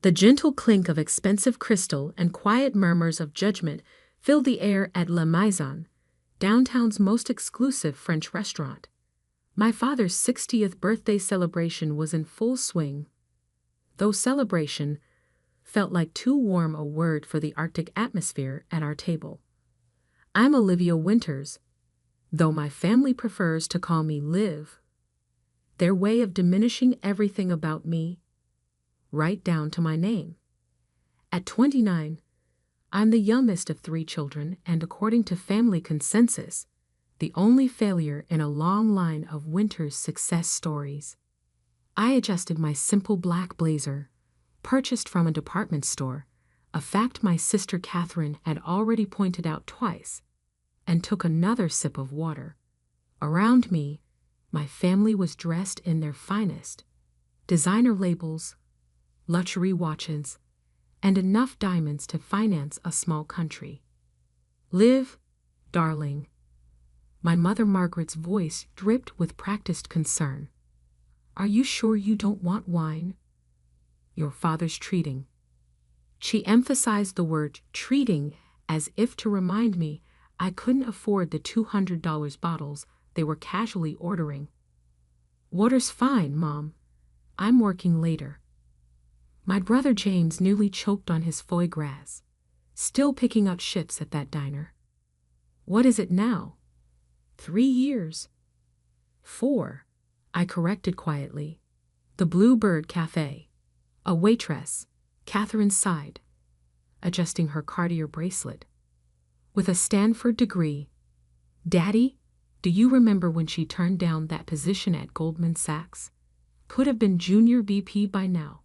The gentle clink of expensive crystal and quiet murmurs of judgment filled the air at La Maison, downtown's most exclusive French restaurant. My father's 60th birthday celebration was in full swing, though celebration felt like too warm a word for the Arctic atmosphere at our table. I'm Olivia Winters, though my family prefers to call me Liv. Their way of diminishing everything about me, right down to my name. At 29, I'm the youngest of 3 children and, according to family consensus, the only failure in a long line of Winters' success stories. I adjusted my simple black blazer, purchased from a department store, a fact my sister Catherine had already pointed out twice, and took another sip of water. Around me, my family was dressed in their finest, designer labels, luxury watches, and enough diamonds to finance a small country. Liv, darling. My mother Margaret's voice dripped with practiced concern. Are you sure you don't want wine? Your father's treating. She emphasized the word treating as if to remind me I couldn't afford the $200 bottles they were casually ordering. Water's fine, Mom. I'm working later. My brother James nearly choked on his foie gras, still picking up shifts at that diner. What is it now? 3 years. 4, I corrected quietly. The Bluebird Cafe. A waitress, Catherine sighed, adjusting her Cartier bracelet. With a Stanford degree. Daddy, do you remember when she turned down that position at Goldman Sachs? Could have been junior VP by now.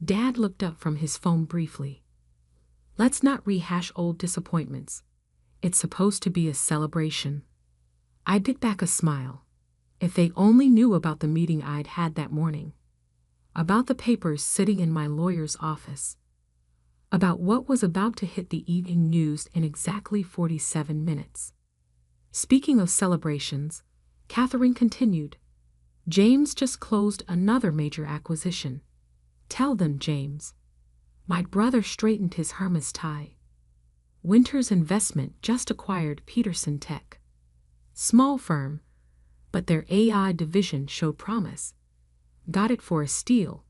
Dad looked up from his phone briefly. Let's not rehash old disappointments. It's supposed to be a celebration. I bit back a smile. If they only knew about the meeting I'd had that morning. About the papers sitting in my lawyer's office. About what was about to hit the evening news in exactly 47 minutes. Speaking of celebrations, Catherine continued. James just closed another major acquisition. Tell them, James. My brother straightened his Hermes tie. Winters Investment just acquired Peterson Tech. Small firm, but their AI division showed promise. Got it for a steal.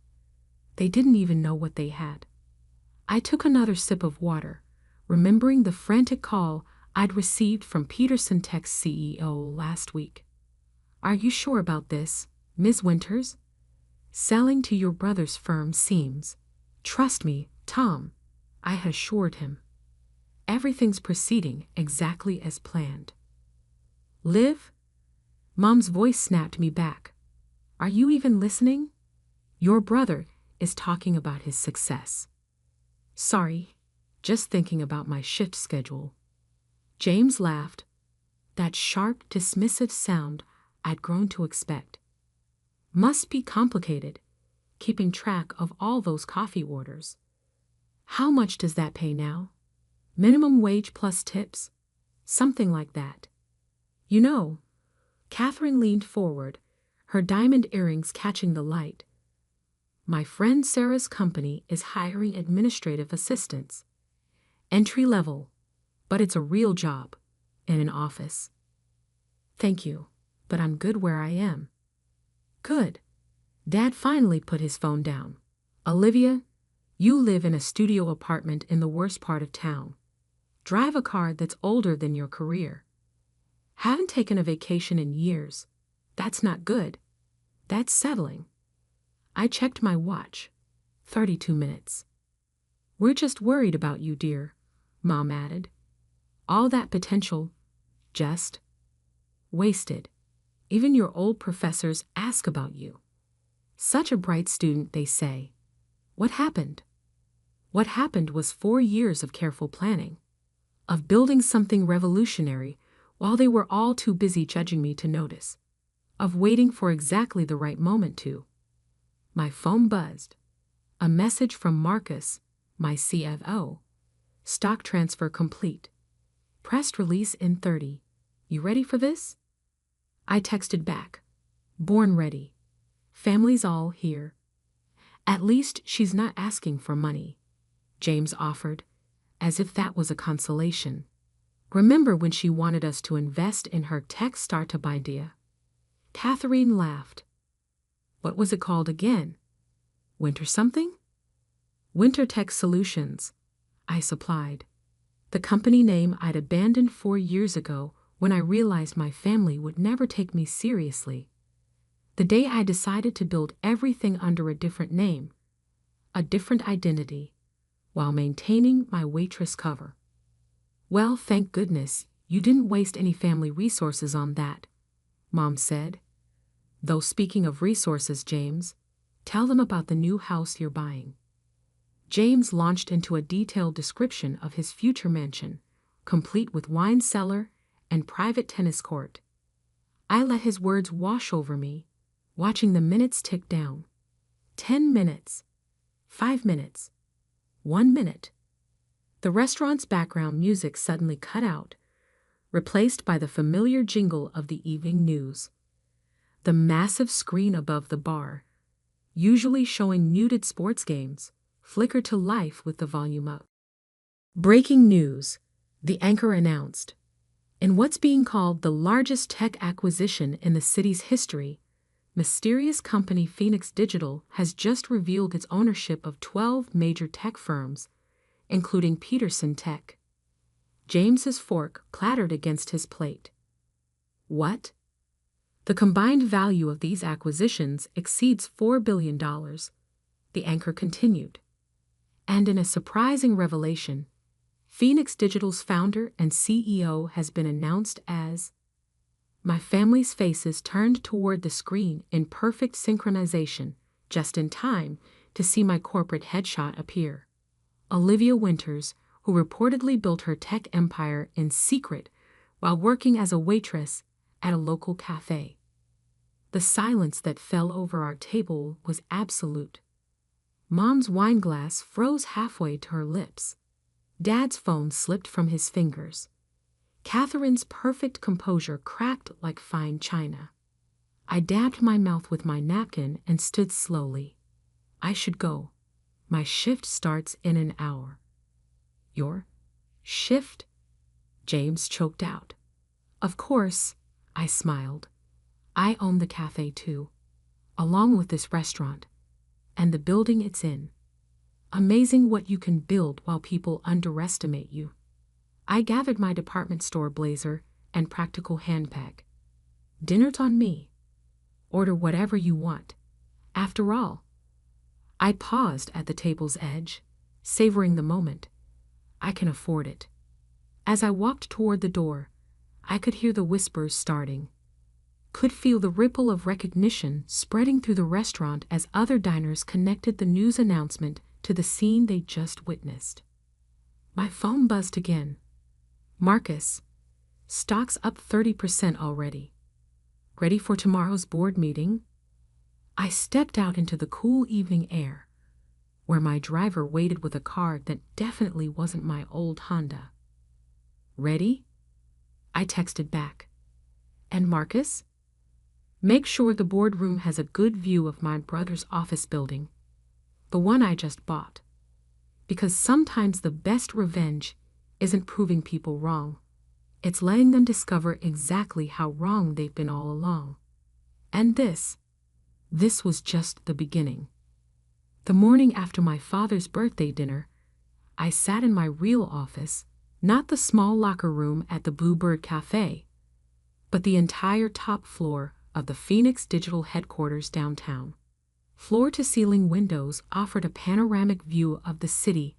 They didn't even know what they had. I took another sip of water, remembering the frantic call I'd received from Peterson Tech's CEO last week. Are you sure about this, Ms. Winters? Selling to your brother's firm seems. Trust me, Tom, I had assured him. Everything's proceeding exactly as planned. Liv? Mom's voice snapped me back. Are you even listening? Your brother is talking about his success. Sorry, just thinking about my shift schedule. James laughed, that sharp, dismissive sound I'd grown to expect. Must be complicated, keeping track of all those coffee orders. How much does that pay now? Minimum wage plus tips? Something like that. You know, Catherine leaned forward, her diamond earrings catching the light. My friend Sarah's company is hiring administrative assistants. Entry level, but it's a real job, in an office. Thank you, but I'm good where I am. Good. Dad finally put his phone down. Olivia, you live in a studio apartment in the worst part of town. Drive a car that's older than your career. Haven't taken a vacation in years. That's not good. That's settling. I checked my watch. 32 minutes. We're just worried about you, dear, Mom added. All that potential, just wasted. Even your old professors ask about you. Such a bright student, they say. What happened? What happened was 4 years of careful planning, of building something revolutionary while they were all too busy judging me to notice, of waiting for exactly the right moment to. My phone buzzed. A message from Marcus, my CFO. Stock transfer complete. Press release in 30. You ready for this? I texted back. Born ready. Family's all here. At least she's not asking for money, James offered, as if that was a consolation. Remember when she wanted us to invest in her tech startup idea? Catherine laughed. What was it called again? Winter something? Winter Tech Solutions, I supplied. The company name I'd abandoned 4 years ago when I realized my family would never take me seriously. The day I decided to build everything under a different name, a different identity, while maintaining my waitress cover. Well, thank goodness, you didn't waste any family resources on that, Mom said. Though speaking of resources, James, tell them about the new house you're buying. James launched into a detailed description of his future mansion, complete with wine cellar and private tennis court. I let his words wash over me, watching the minutes tick down. 10 minutes. 5 minutes. 1 minute. The restaurant's background music suddenly cut out, replaced by the familiar jingle of the evening news. The massive screen above the bar, usually showing muted sports games, flickered to life with the volume up. Breaking news, the anchor announced. In what's being called the largest tech acquisition in the city's history, mysterious company Phoenix Digital has just revealed its ownership of 12 major tech firms, including Peterson Tech. James's fork clattered against his plate. What? The combined value of these acquisitions exceeds $4 billion, the anchor continued. And in a surprising revelation, Phoenix Digital's founder and CEO has been announced as. My family's faces turned toward the screen in perfect synchronization, just in time to see my corporate headshot appear. Olivia Winters, who reportedly built her tech empire in secret while working as a waitress at a local cafe. The silence that fell over our table was absolute. Mom's wine glass froze halfway to her lips. Dad's phone slipped from his fingers. Catherine's perfect composure cracked like fine china. I dabbed my mouth with my napkin and stood slowly. I should go. My shift starts in an hour. Your shift? James choked out. Of course, I smiled. I own the cafe too, along with this restaurant, and the building it's in. Amazing what you can build while people underestimate you. I gathered my department store blazer and practical handbag. Dinner's on me. Order whatever you want. After all, I paused at the table's edge, savoring the moment. I can afford it. As I walked toward the door, I could hear the whispers starting. Could feel the ripple of recognition spreading through the restaurant as other diners connected the news announcement to the scene they just witnessed. My phone buzzed again. Marcus, stock's up 30% already. Ready for tomorrow's board meeting? I stepped out into the cool evening air, where my driver waited with a car that definitely wasn't my old Honda. Ready? I texted back. And Marcus? Make sure the boardroom has a good view of my brother's office building, the one I just bought. Because sometimes the best revenge isn't proving people wrong. It's letting them discover exactly how wrong they've been all along. And this was just the beginning. The morning after my father's birthday dinner, I sat in my real office, not the small locker room at the Bluebird Cafe, but the entire top floor of the Phoenix Digital headquarters downtown. Floor-to-ceiling windows offered a panoramic view of the city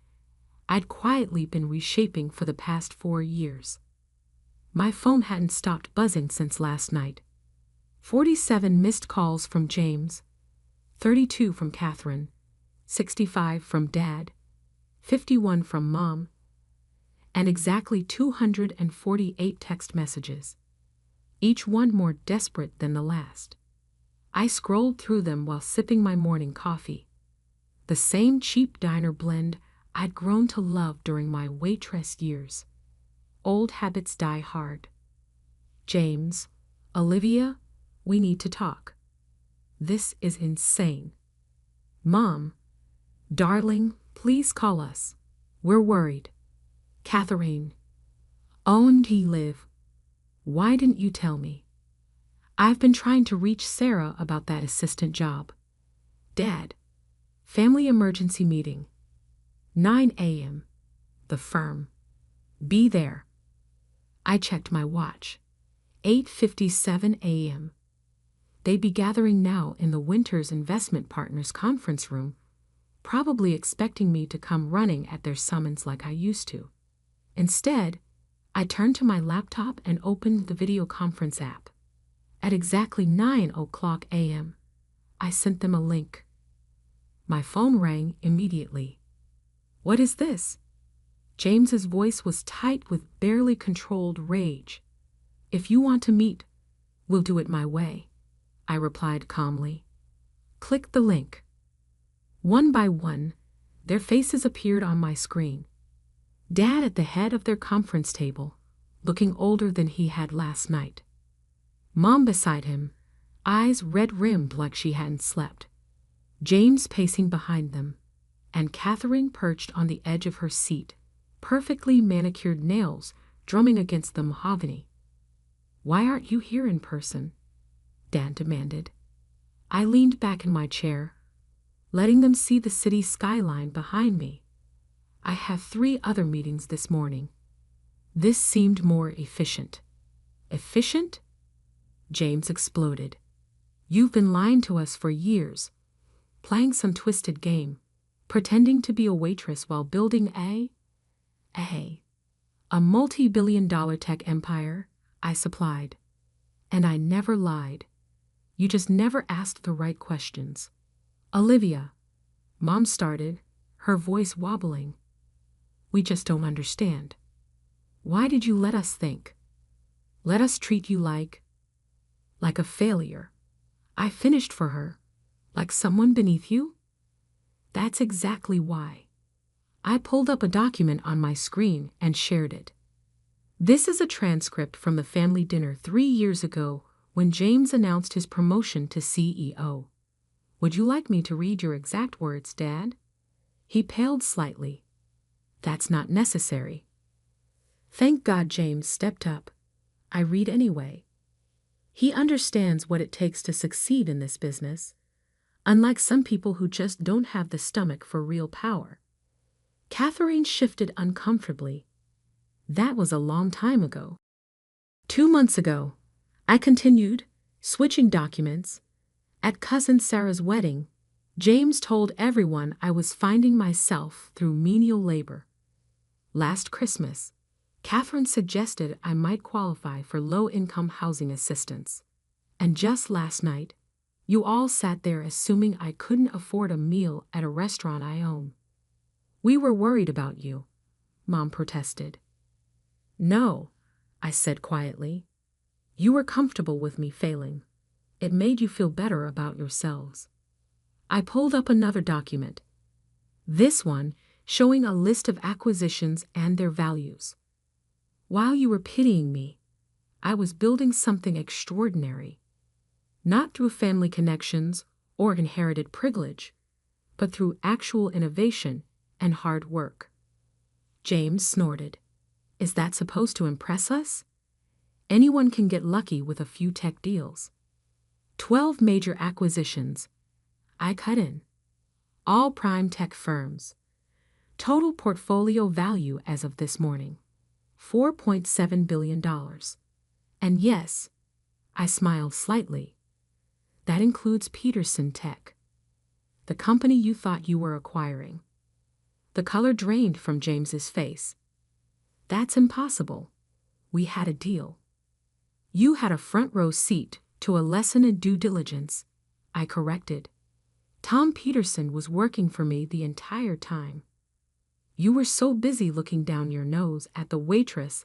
I'd quietly been reshaping for the past 4 years. My phone hadn't stopped buzzing since last night. 47 missed calls from James, 32 from Catherine, 65 from Dad, 51 from Mom, and exactly 248 text messages, each one more desperate than the last. I scrolled through them while sipping my morning coffee, the same cheap diner blend I'd grown to love during my waitress years. Old habits die hard. James, Olivia, we need to talk. This is insane. Mom, darling, please call us. We're worried. Catherine. Owned he live. Why didn't you tell me? I've been trying to reach Sarah about that assistant job. Dad. Family emergency meeting. 9 a.m. The firm. Be there. I checked my watch. 8:57 a.m. They'd be gathering now in the Winters Investment Partners conference room, probably expecting me to come running at their summons like I used to. Instead, I turned to my laptop and opened the video conference app. At exactly 9:00 a.m., I sent them a link. My phone rang immediately. What is this? James's voice was tight with barely controlled rage. If you want to meet, we'll do it my way, I replied calmly. Click the link. One by one, their faces appeared on my screen. Dad at the head of their conference table, looking older than he had last night. Mom beside him, eyes red-rimmed like she hadn't slept. James pacing behind them, and Catherine perched on the edge of her seat, perfectly manicured nails drumming against the mahogany. Why aren't you here in person? Dad demanded. I leaned back in my chair, letting them see the city skyline behind me. I have 3 other meetings this morning. This seemed more efficient. Efficient? James exploded. You've been lying to us for years, playing some twisted game, pretending to be a waitress while building a multi-billion-dollar tech empire, I supplied. And I never lied. You just never asked the right questions. Olivia, Mom started, her voice wobbling. We just don't understand. Why did you let us think? Let us treat you like a failure. I finished for her, like someone beneath you? That's exactly why. I pulled up a document on my screen and shared it. This is a transcript from the family dinner 3 years ago when James announced his promotion to CEO. Would you like me to read your exact words, Dad? He paled slightly. That's not necessary. Thank God James stepped up. I read anyway. He understands what it takes to succeed in this business, unlike some people who just don't have the stomach for real power. Catherine shifted uncomfortably. That was a long time ago. 2 months ago, I continued, switching documents. At Cousin Sarah's wedding, James told everyone I was finding myself through menial labor. Last Christmas, Catherine suggested I might qualify for low-income housing assistance. And just last night, you all sat there assuming I couldn't afford a meal at a restaurant I own. We were worried about you, Mom protested. No, I said quietly. You were comfortable with me failing. It made you feel better about yourselves. I pulled up another document. This one showing a list of acquisitions and their values. While you were pitying me, I was building something extraordinary. Not through family connections or inherited privilege, but through actual innovation and hard work. James snorted. Is that supposed to impress us? Anyone can get lucky with a few tech deals. 12 major acquisitions. I cut in. All prime tech firms. Total portfolio value as of this morning, $4.7 billion. And yes, I smiled slightly. That includes Peterson Tech, the company you thought you were acquiring. The color drained from James's face. That's impossible. We had a deal. You had a front row seat to a lesson in due diligence, I corrected. Tom Peterson was working for me the entire time. You were so busy looking down your nose at the waitress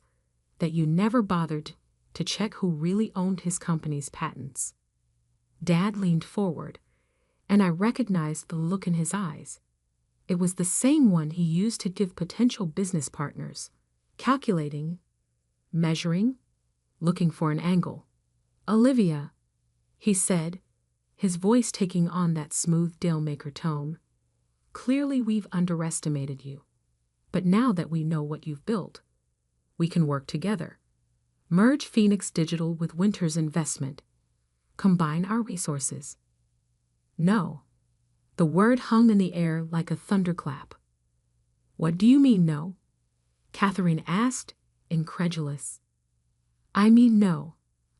that you never bothered to check who really owned his company's patents. Dad leaned forward, and I recognized the look in his eyes. It was the same one he used to give potential business partners, calculating, measuring, looking for an angle. Olivia, he said, his voice taking on that smooth dealmaker tone. Clearly we've underestimated you. But now that we know what you've built, we can work together. Merge Phoenix Digital with Winter's investment. Combine our resources. No. The word hung in the air like a thunderclap. What do you mean, no? Catherine asked, incredulous. I mean, no.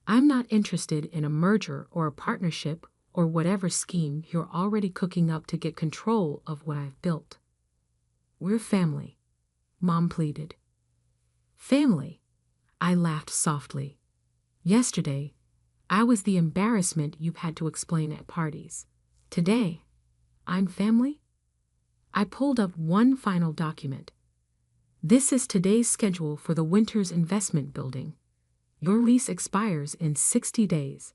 I'm not interested in a merger or a partnership or whatever scheme you're already cooking up to get control of what I've built. We're family, Mom pleaded. Family? I laughed softly. Yesterday, I was the embarrassment you've had to explain at parties. Today, I'm family? I pulled up one final document. This is today's schedule for the Winter's investment building. Your lease expires in 60 days.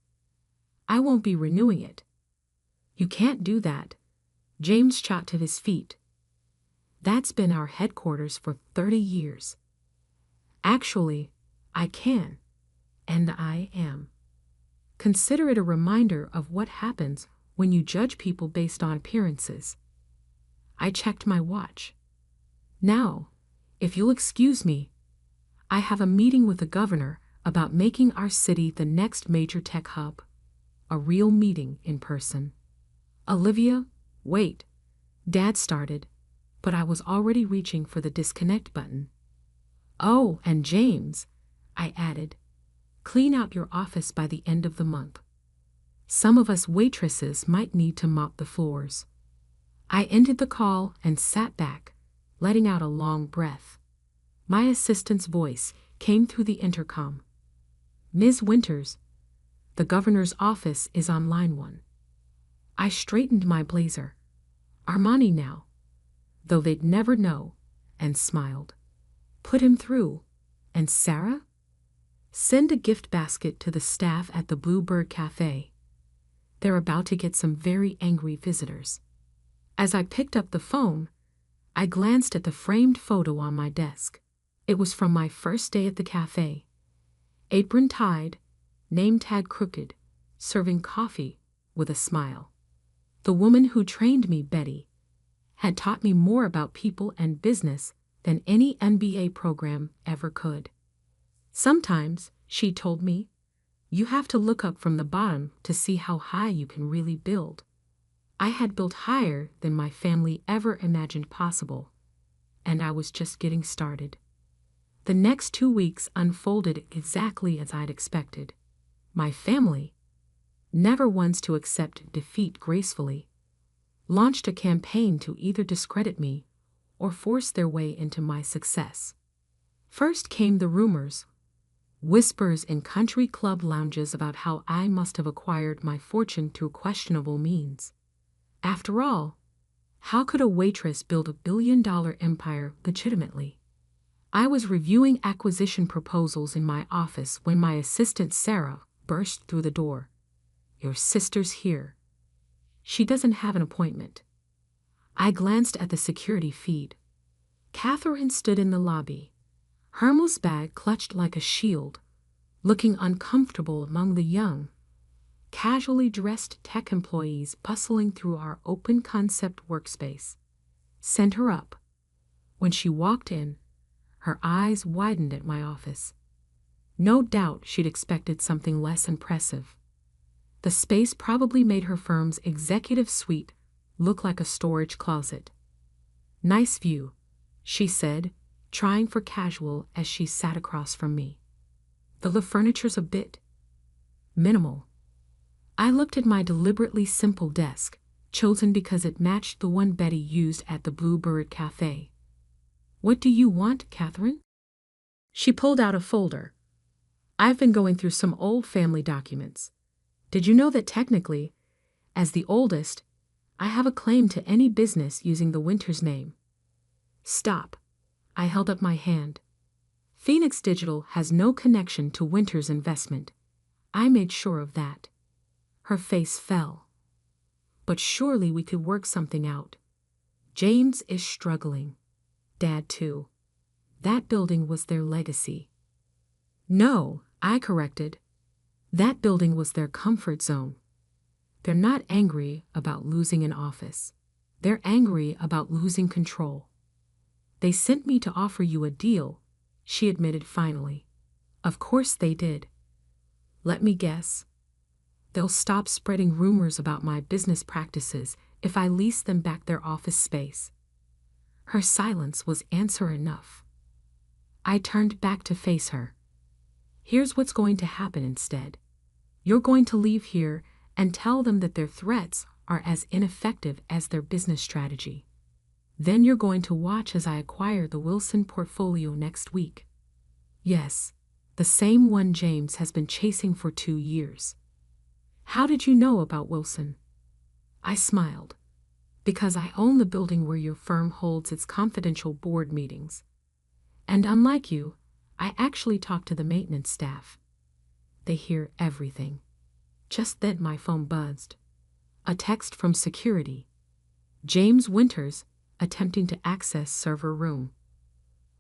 I won't be renewing it. You can't do that. James shot to his feet. That's been our headquarters for 30 years. Actually, I can, and I am. Consider it a reminder of what happens when you judge people based on appearances. I checked my watch. Now, if you'll excuse me, I have a meeting with the governor about making our city the next major tech hub. A real meeting in person. Olivia, wait. Dad started, but I was already reaching for the disconnect button. Oh, and James, I added, clean out your office by the end of the month. Some of us waitresses might need to mop the floors. I ended the call and sat back, letting out a long breath. My assistant's voice came through the intercom. Ms. Winters, the governor's office is on line 1. I straightened my blazer. Armani now, though they'd never know, and smiled. Put him through. And Sarah? Send a gift basket to the staff at the Bluebird Cafe. They're about to get some very angry visitors. As I picked up the phone, I glanced at the framed photo on my desk. It was from my first day at the cafe. Apron tied, name tag crooked, serving coffee with a smile. The woman who trained me, Betty, had taught me more about people and business than any MBA program ever could. Sometimes, she told me, you have to look up from the bottom to see how high you can really build. I had built higher than my family ever imagined possible, and I was just getting started. The next 2 weeks unfolded exactly as I'd expected. My family, never ones to accept defeat gracefully, launched a campaign to either discredit me or force their way into my success. First came the rumors, whispers in country club lounges about how I must have acquired my fortune through questionable means. After all, how could a waitress build a billion-dollar empire legitimately? I was reviewing acquisition proposals in my office when my assistant Sarah burst through the door. Your sister's here. She doesn't have an appointment. I glanced at the security feed. Catherine stood in the lobby, Hermel's bag clutched like a shield, looking uncomfortable among the young, casually dressed tech employees bustling through our open-concept workspace. Sent her up. When she walked in, her eyes widened at my office. No doubt she'd expected something less impressive. The space probably made her firm's executive suite look like a storage closet. Nice view, she said, trying for casual as she sat across from me. Though the furniture's a bit minimal. I looked at my deliberately simple desk, chosen because it matched the one Betty used at the Bluebird Cafe. What do you want, Catherine? She pulled out a folder. I've been going through some old family documents. Did you know that technically, as the oldest, I have a claim to any business using the Winters name? Stop. I held up my hand. Phoenix Digital has no connection to Winters' investment. I made sure of that. Her face fell. But surely we could work something out. James is struggling. Dad too. That building was their legacy. No, I corrected. That building was their comfort zone. They're not angry about losing an office. They're angry about losing control. They sent me to offer you a deal, she admitted finally. Of course they did. Let me guess. They'll stop spreading rumors about my business practices if I lease them back their office space. Her silence was answer enough. I turned back to face her. Here's what's going to happen instead. You're going to leave here and tell them that their threats are as ineffective as their business strategy. Then you're going to watch as I acquire the Wilson portfolio next week. Yes, the same one James has been chasing for 2 years. How did you know about Wilson? I smiled. Because I own the building where your firm holds its confidential board meetings. And unlike you, I actually talk to the maintenance staff. They hear everything. Just then my phone buzzed. A text from security. James Winters attempting to access server room.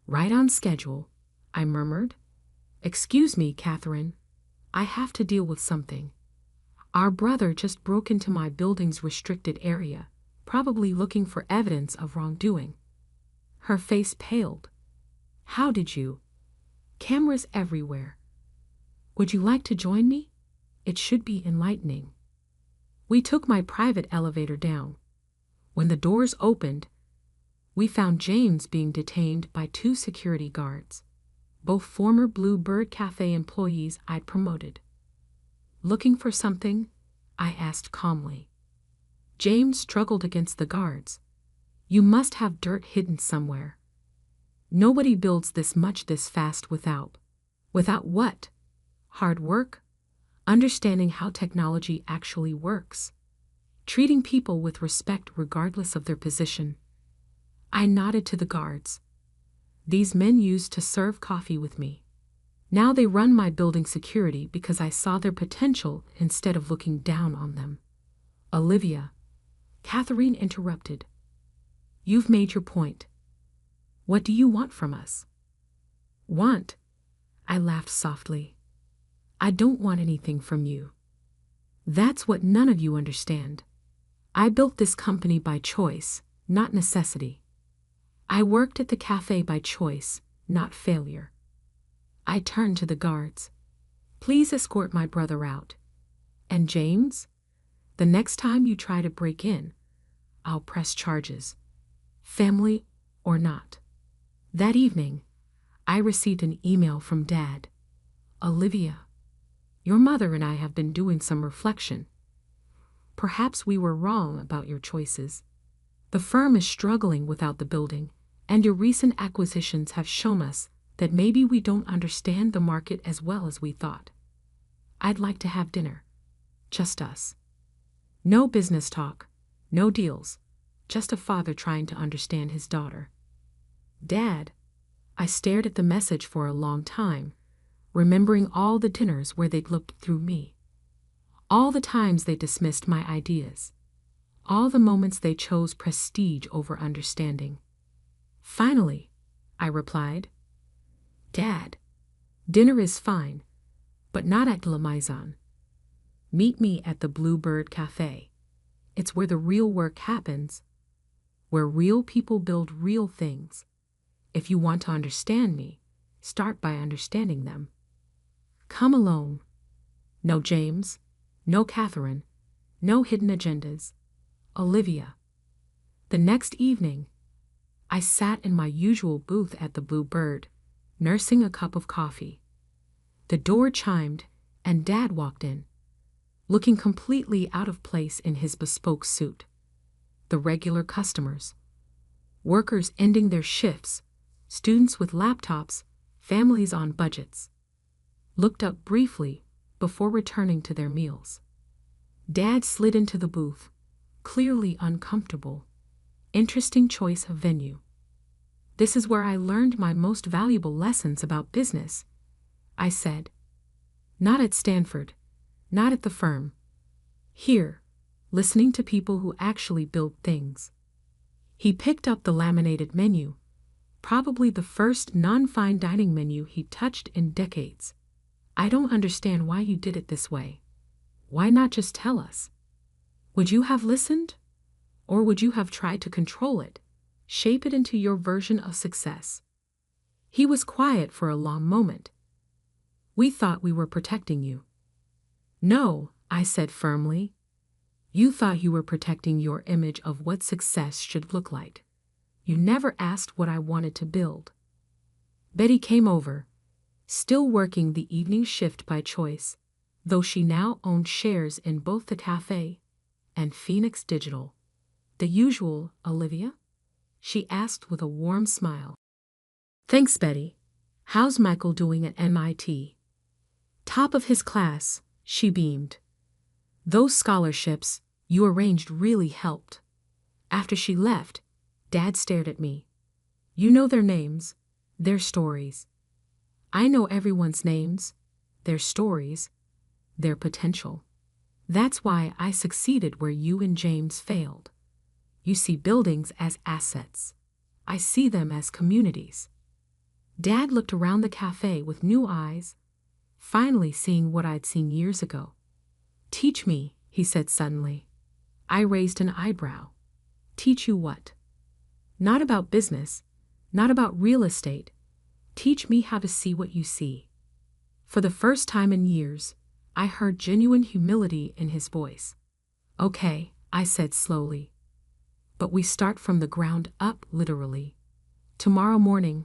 Right on schedule, I murmured. Excuse me, Catherine. I have to deal with something. Our brother just broke into my building's restricted area, probably looking for evidence of wrongdoing. Her face paled. How did you? Cameras everywhere. Would you like to join me? It should be enlightening. We took my private elevator down. When the doors opened, we found James being detained by 2 security guards, both former Blue Bird Cafe employees I'd promoted. Looking for something? I asked calmly. James struggled against the guards. You must have dirt hidden somewhere. Nobody builds this much this fast without. Without what? Hard work? Understanding how technology actually works. Treating people with respect regardless of their position. I nodded to the guards. These men used to serve coffee with me. Now they run my building security because I saw their potential instead of looking down on them. Olivia, Catherine interrupted. You've made your point. What do you want from us? Want? I laughed softly. I don't want anything from you. That's what none of you understand. I built this company by choice, not necessity. I worked at the cafe by choice, not failure. I turned to the guards. Please escort my brother out. And James? The next time you try to break in, I'll press charges. Family or not. That evening, I received an email from Dad. Olivia, your mother and I have been doing some reflection. Perhaps we were wrong about your choices. The firm is struggling without the building, and your recent acquisitions have shown us that maybe we don't understand the market as well as we thought. I'd like to have dinner. Just us. No business talk, no deals, just a father trying to understand his daughter. Dad, I stared at the message for a long time, remembering all the dinners where they'd looked through me. All the times they dismissed my ideas. All the moments they chose prestige over understanding. Finally, I replied, Dad, dinner is fine, but not at La Maison. Meet me at the Blue Bird Cafe. It's where the real work happens, where real people build real things. If you want to understand me, start by understanding them. Come alone. No James, no Catherine, no hidden agendas. Olivia. The next evening, I sat in my usual booth at the Blue Bird, nursing a cup of coffee. The door chimed, and Dad walked in, looking completely out of place in his bespoke suit. The regular customers. Workers ending their shifts, students with laptops, families on budgets. Looked up briefly before returning to their meals. Dad slid into the booth, clearly uncomfortable. Interesting choice of venue. This is where I learned my most valuable lessons about business, I said. Not at Stanford, not at the firm. Here, listening to people who actually build things. He picked up the laminated menu, probably the first non-fine dining menu he touched in decades. I don't understand why you did it this way. Why not just tell us? Would you have listened? Or would you have tried to control it, shape it into your version of success? He was quiet for a long moment. We thought we were protecting you. No, I said firmly. You thought you were protecting your image of what success should look like. You never asked what I wanted to build. Betty came over, still working the evening shift by choice, though she now owned shares in both the cafe and Phoenix Digital. The usual, Olivia? She asked with a warm smile. Thanks, Betty. How's Michael doing at MIT? Top of his class, she beamed. Those scholarships you arranged really helped. After she left, Dad stared at me. You know their names, their stories. I know everyone's names, their stories, their potential. That's why I succeeded where you and James failed. You see buildings as assets. I see them as communities. Dad looked around the cafe with new eyes, finally seeing what I'd seen years ago. Teach me, he said suddenly. I raised an eyebrow. Teach you what? Not about business, not about real estate. Teach me how to see what you see. For the first time in years, I heard genuine humility in his voice. Okay, I said slowly. But we start from the ground up, literally. Tomorrow morning,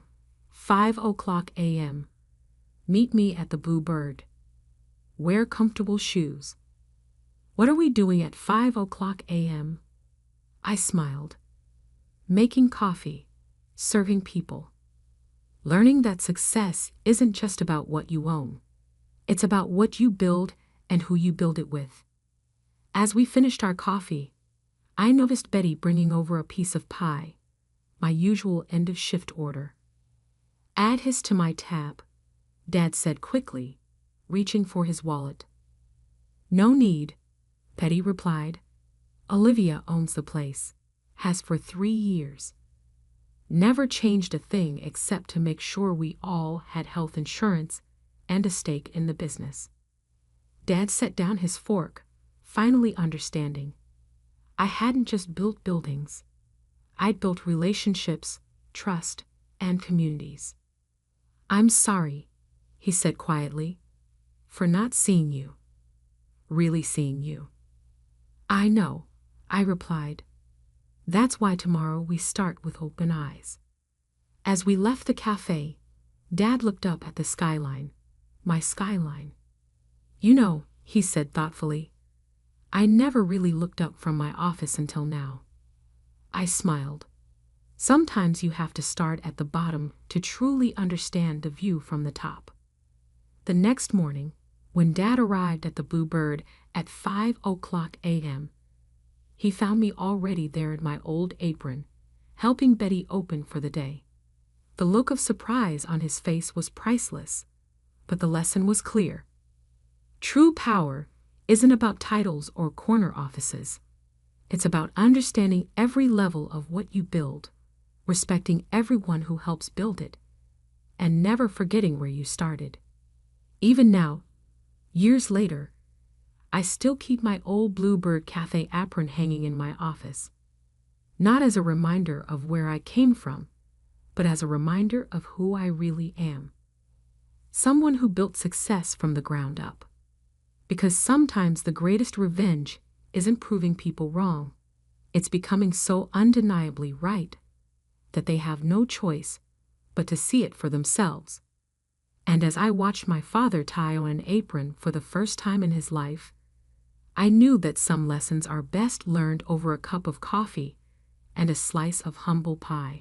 5:00 a.m. Meet me at the Blue Bird. Wear comfortable shoes. What are we doing at 5:00 a.m.? I smiled. Making coffee, serving people. Learning that success isn't just about what you own. It's about what you build and who you build it with. As we finished our coffee, I noticed Betty bringing over a piece of pie, my usual end-of-shift order. Add his to my tab, Dad said quickly, reaching for his wallet. No need, Betty replied. Olivia owns the place, has for 3 years. Never changed a thing except to make sure we all had health insurance and a stake in the business. Dad set down his fork, finally understanding. I hadn't just built buildings. I'd built relationships, trust, and communities. I'm sorry, he said quietly, for not seeing you. Really seeing you. I know, I replied. That's why tomorrow we start with open eyes. As we left the cafe, Dad looked up at the skyline, my skyline. You know, he said thoughtfully, I never really looked up from my office until now. I smiled. Sometimes you have to start at the bottom to truly understand the view from the top. The next morning, when Dad arrived at the Blue Bird at 5:00 a.m., he found me already there in my old apron, helping Betty open for the day. The look of surprise on his face was priceless, but the lesson was clear. True power isn't about titles or corner offices. It's about understanding every level of what you build, respecting everyone who helps build it, and never forgetting where you started. Even now, years later, I still keep my old Bluebird Cafe apron hanging in my office, not as a reminder of where I came from, but as a reminder of who I really am. Someone who built success from the ground up. Because sometimes the greatest revenge isn't proving people wrong. It's becoming so undeniably right that they have no choice but to see it for themselves. And as I watched my father tie on an apron for the first time in his life, I knew that some lessons are best learned over a cup of coffee and a slice of humble pie.